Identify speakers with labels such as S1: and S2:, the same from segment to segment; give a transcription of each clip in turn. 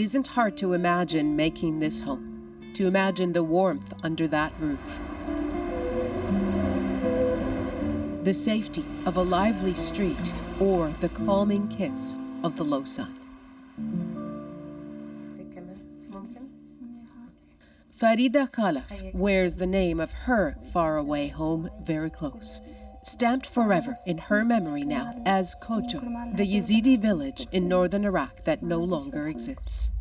S1: isn't hard to imagine making this home, to imagine the warmth under that roof. The safety of a lively street or the calming kiss of the low sun. Farida Khalaf wears the name of her faraway home very close, stamped forever in her memory now as Kojo, the Yazidi village in northern Iraq that no longer exists.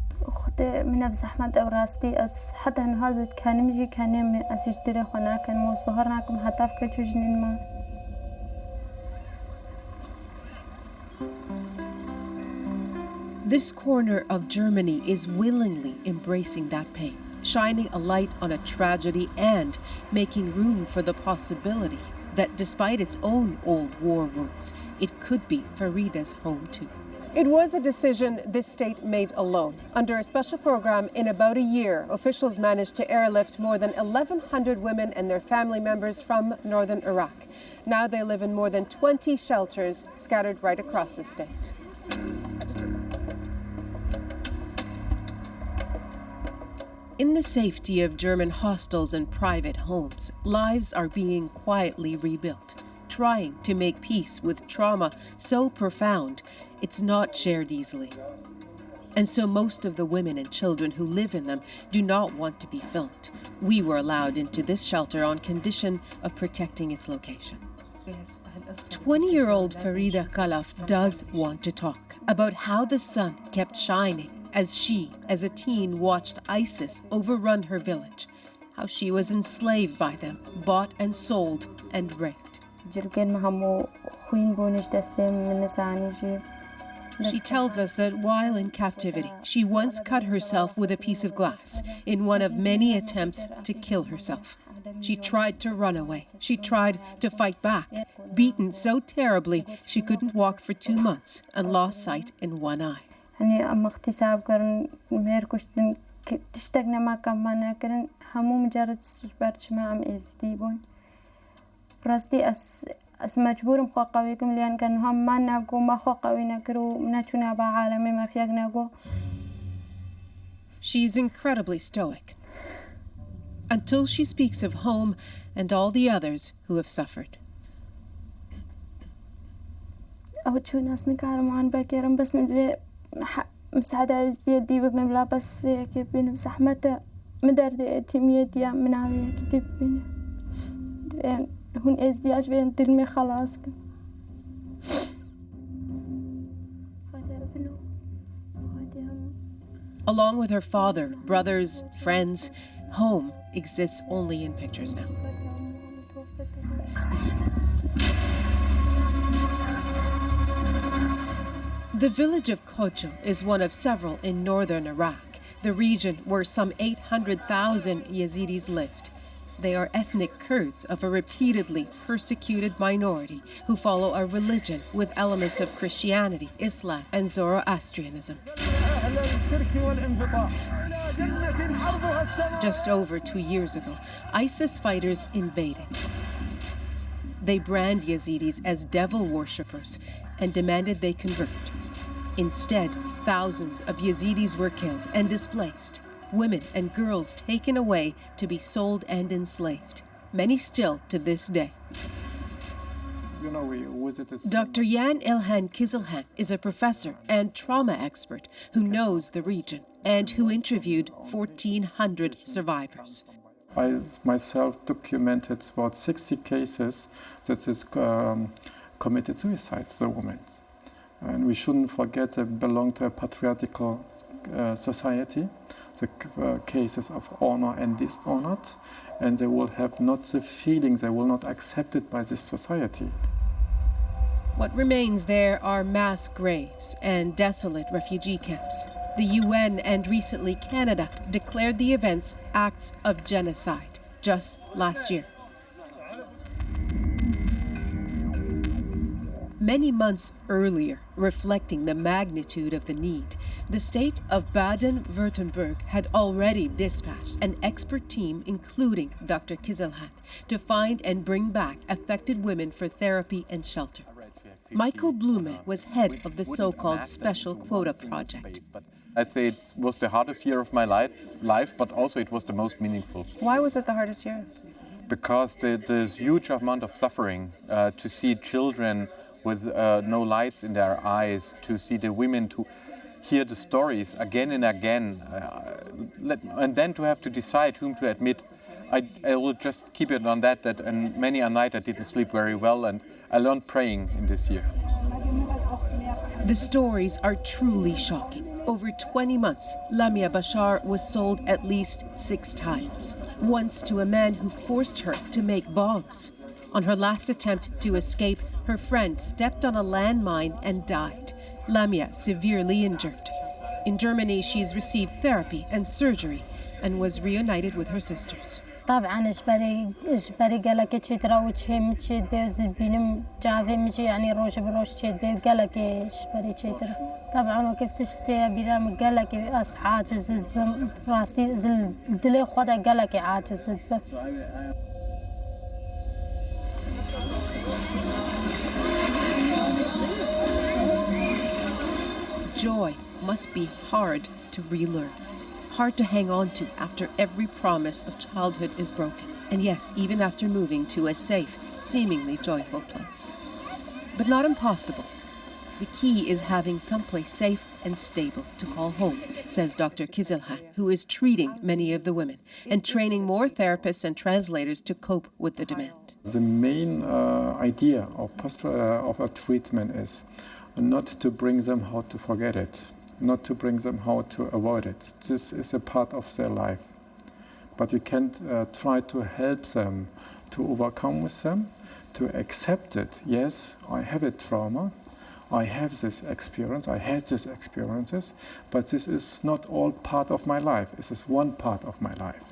S1: This corner of Germany is willingly embracing that pain, shining a light on a tragedy and making room for the possibility that despite its own old war wounds, it could be Farida's home too. It was a decision this state made alone. Under a special program, in about a year, officials managed to airlift more than 1,100 women and their family members from northern Iraq. Now they live in more than 20 shelters scattered right across the state. In the safety of German hostels and private homes, lives are being quietly rebuilt, trying to make peace with trauma so profound it's not shared easily. And so most of the women and children who live in them do not want to be filmed. We were allowed into this shelter on condition of protecting its location. 20-year-old Farida Khalaf does want to talk about how the sun kept shining as she, as a teen, watched ISIS overrun her village, how she was enslaved by them, bought and sold and raped. She tells us that while in captivity, she once cut herself with a piece of glass in one of many attempts to kill herself. She tried to run away. She tried to fight back, beaten so terribly she couldn't walk for 2 months and lost sight in one eye.
S2: يعني أما اغتساب كرن مهر كشتن تشتغنا ما كمان كرن همو مجرد برش ما عم إزديبون براستي أس مجبور مخوا قويكم لأن كان هم ما ناقو ما خوا قوينا كرو مناتشونا بعالمي ما فيك ناقو.
S1: She's incredibly stoic until she speaks of home and all the others who have suffered.
S2: أو شو ناس نكارم عن بكيرم بس ندري مساعدة يدي بقنا بلا بس في كيف بين بزحمة مدرد تيمية يا من عمي كتب بين هون ازدياج بين تلمي خلاص.
S1: Along with her father, brothers, friends, home exists only in pictures now. The village of Kojo is one of several in northern Iraq, the region where some 800,000 Yazidis lived. They are ethnic Kurds of a repeatedly persecuted minority who follow a religion with elements of Christianity, Islam, and Zoroastrianism. Just over 2 years ago, ISIS fighters invaded. They brand Yazidis as devil worshippers and demanded they convert. Instead, thousands of Yazidis were killed and displaced, women and girls taken away to be sold and enslaved, many still to this day. Dr. Yan Ilhan Kizilhan is a professor and trauma expert who knows the region and who interviewed 1,400 survivors.
S3: I myself documented about 60 cases that is committed suicide, the women. And we shouldn't forget they belong to a patriarchal society, the cases of honor and dishonored, and they will have not the feeling, they will not accept it by this society.
S1: What remains there are mass graves and desolate refugee camps. The UN and recently Canada declared the events acts of genocide just last year. Many months earlier, reflecting the magnitude of the need, the state of Baden-Württemberg had already dispatched an expert team, including Dr. Kizilhan, to find and bring back affected women for therapy and shelter. Michael Blume was head of the so-called Special Quota Project.
S4: I'd say it was the hardest year of my life, but also it was the most meaningful.
S1: Why was it the hardest year?
S4: Because there's huge amount of suffering to see children with no lights in their eyes, to see the women, to hear the stories again and again, and then to have to decide whom to admit. I will just keep it on that and many a night I didn't sleep very well, and I learned praying in this year.
S1: The stories are truly shocking. Over 20 months, Lamia Bashar was sold at least 6 times. Once to a man who forced her to make bombs. On her last attempt to escape, her friend stepped on a landmine and died. Lamia severely injured. In Germany, she's received therapy and surgery and was reunited with her sisters.
S5: طبعا اجبري قالك تشي تراو تشي متشي بيوز بينم جافي مشي يعني روش بروش تشي بيو قالك اجبري تشي ترا طبعا وكيف تشتي بيرام قالك عاجز راستي زل دلي خدا قالك عاجز
S1: Joy must be hard to relearn. Hard to hang on to after every promise of childhood is broken. And yes, even after moving to a safe, seemingly joyful place. But not impossible. The key is having someplace safe and stable to call home, says Dr. Kizilhan, who is treating many of the women and training more therapists and translators to cope with the demand.
S3: The main idea of a treatment is not to bring them how to forget it, not to bring them how to avoid it. This is a part of their life. But you can try to help them to overcome with them, to accept it. Yes, I have a trauma, I have this experience, I had these experiences, but this is not all part of my life. This is one part of my life.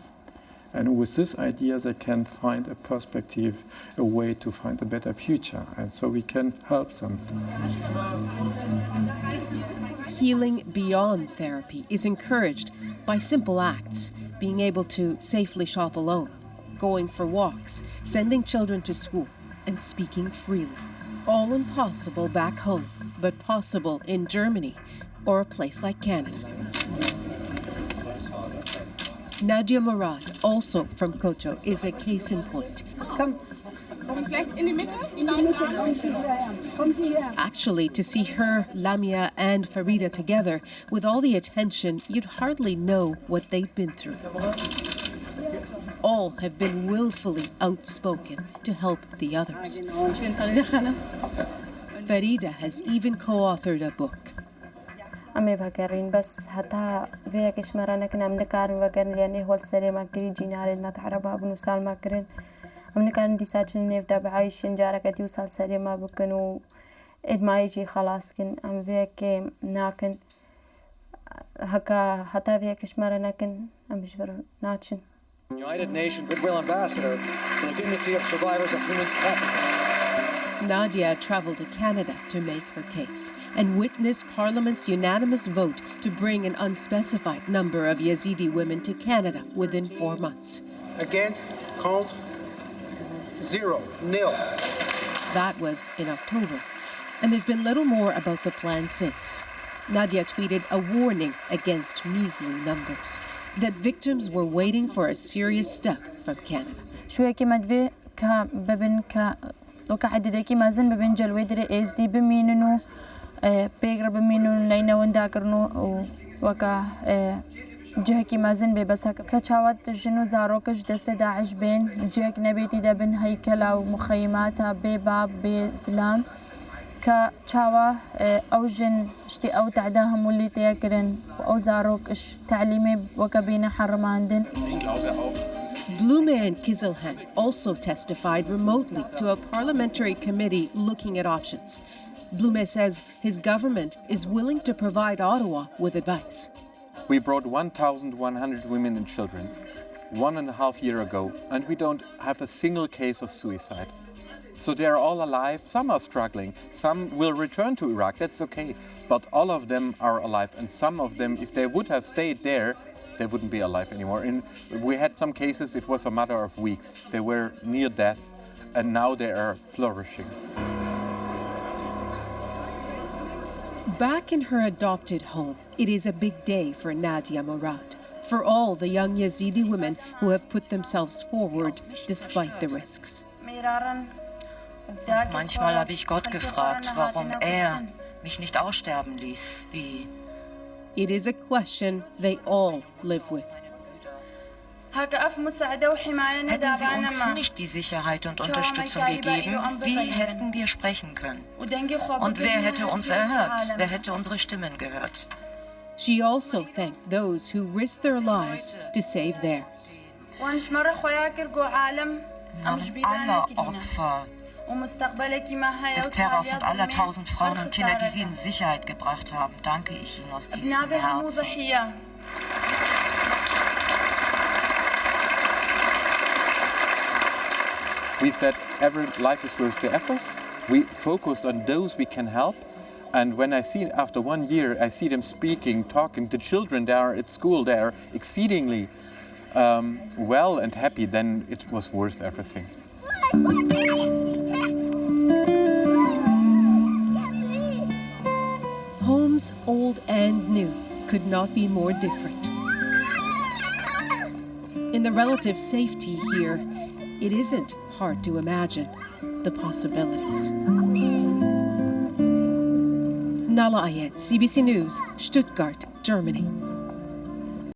S3: And with this idea, they can find a perspective, a way to find a better future. And so we can help them.
S1: Healing beyond therapy is encouraged by simple acts, being able to safely shop alone, going for walks, sending children to school, and speaking freely. All impossible back home, but possible in Germany or a place like Canada. Nadia Murad, also from Kocho, is a case in point. Actually, to see her, Lamia, and Farida together, with all the attention, you'd hardly know what they've been through. All have been willfully outspoken to help the others. Farida has even co-authored a book.
S2: أمي بكرين بس حتى فيكش مرة كنا منكارن وكرن يعني هول سري ما كري جينارين ما تعرفها بنو سال ما كرن منكارن دي ساجن نفدا بعيش نجارة كتي وسال سري ما بكنو إد ما يجي خلاص كن أم فيك ناكن هكا حتى فيكش مرة نكن أم بجبر ناتشن.
S6: United Nations Goodwill Ambassador for the dignity of survivors of human trafficking.
S1: Nadia traveled to Canada to make her case and witnessed Parliament's unanimous vote to bring an unspecified number of Yazidi women to Canada within 4 months.
S7: Against, contre, 0, nil.
S1: That was in October, and there's been little more about the plan since. Nadia tweeted a warning against measly numbers, that victims were waiting for a serious step from Canada.
S5: وكا حددكي مازن ببين جلوي دري ازدي بمينو بيغر بمينو لينا ونداكرنو وكا جهكي مازن ببس كتشاوات جنو زاروكش دست داعش بين جهك نبيتي دبن هيكلا ومخيماتها بباب بزلام كتشاوا او جن شتي او تعداهم واللي تيكرن او زاروكش تعليمي وكا بينا حرماندن.
S1: Blume and Kizilhan also testified remotely to a parliamentary committee looking at options. Blume says his government is willing to provide Ottawa with advice.
S4: We brought 1,100 women and children 1.5 years ago, and we don't have a single case of suicide. So they're all alive. Some are struggling. Some will return to Iraq. That's okay. But all of them are alive. And some of them, if they would have stayed there, they wouldn't be alive anymore. And we had some cases, it was a matter of weeks. They were near death, and now they are flourishing.
S1: Back in her adopted home, it is a big day for Nadia Murad, for all the young Yazidi women who have put themselves forward despite the risks.
S8: Manchmal habe ich Gott gefragt, warum mich nicht aussterben ließ, wie.
S1: It is a question they all live with.
S8: Hätten sie uns nicht die Sicherheit und Unterstützung gegeben, wie hätten wir sprechen können? Und wer hätte uns erhört? Wer hätte unsere Stimmen gehört?
S1: She also thanked those who risked their lives to save theirs.
S8: Im Namen aller Opfer des Terrors und aller 1000 Frauen und Kinder, die Sie in Sicherheit gebracht haben, danke ich Ihnen aus tiefstem Herzen.
S4: We said every life is worth the effort. We focused on those we can help. And when I see, after 1 year, I see them speaking, talking, the children there at school, they are exceedingly well and happy, then it was worth everything.
S1: Homes old and new could not be more different. In the relative safety here, it isn't hard to imagine the possibilities. Nala Ayed, CBC News, Stuttgart, Germany.